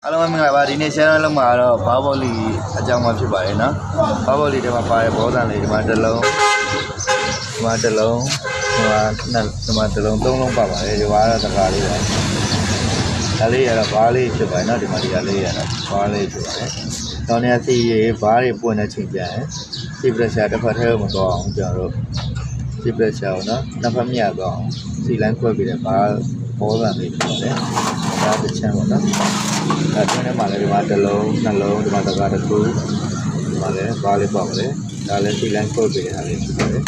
အားလုံးပဲမင်္ဂလာပါဒီနေ့ share လုပ်မှာတော့ဘာဘောလီအကြောင်းမှဖြစ်ပါတယ်နော်ဘာဘောလီထဲမှာပါတဲ့ဘောတန်လေးဒီမှာတစ်လုံးဒီမှာတစ်လုံးဒီမှာတစ်လုံးသုံးလုံးပါပါတယ်ဒီမှာတော့တကားလေးပါဒါလေးရတော့ဘားလေးဖြစ်ပါတယ်နော်ဒီမှာဒီကလေးရတော့ဘားလေးဖြစ်ပါတယ်တောင်းနေစီရေဘားတွေပွင့်နေချိန်ပြန်စီပရက်ရှာတစ်ဖက်ထဲမတော့အောင်ကျွန်တော်တို့စီပရက်ရှာကိုနော်နှစ်ဖက်မြတ်တော့အောင်စီလန်းခွဲပြီးတဲ့ဘားဘောတန်လေးဖြစ်ပါတယ်ဒါတစ်ချမ်းပေါ့နော်ဒါတွင်းထဲမှာလည်းဒီမှာတစ်လုံးနှလုံးဒီမှာတကားတစ်ခုဒီမှာလည်းဘားလေးပေါ့လေဒါလည်းစီလန်းခွဲပြီးတဲ့ဟာလေးဖြစ်ပါတယ်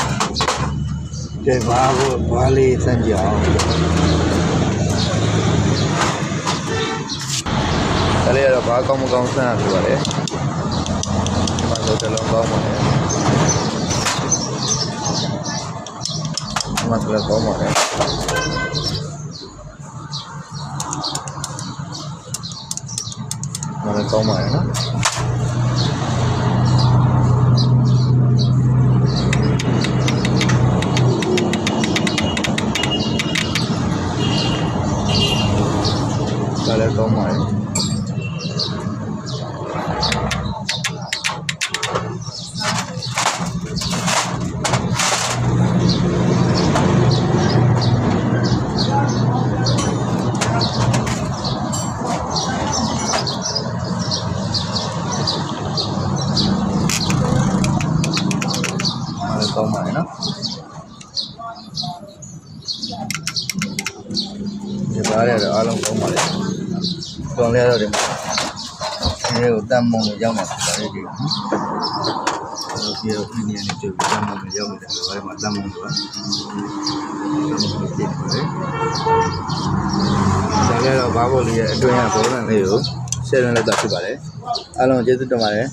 ကဲဘားလေးစမ်းကြအောင်ဒါလေးကတော့ဘာကောင်းမကောင်းစမ်းရပြပါတယ်ဒီမှာတော့တစ်လုံးကောင်းပါတယ်ဒီမှာလည်းကောင်းပါတယ်မလည်းကောင်းပါတယ်နော်ဒါလည်းကောင်းပါတယ်ကောင်းပါတယ်နော်ဒီဘားရတော့အားလုံးကောင်းပါလေကောင်းလဲတော့ဒီကိုတမ်းမုံကိုရောက်နေပါတယ်ဒီဒီဒီနေနေကြည့်တမ်းမုံကိုရောက်နေတယ်ဘာလဲမှာတမ်းမုံကဒါလည်းတော့ဘာဘော်လေးရဲ့အတွင်းကဘောလန်လေးကိုရှယ်ရင်းလိုက်တာဖြစ်ပါတယ်အားလုံးကျေးဇူးတင်ပါတယ်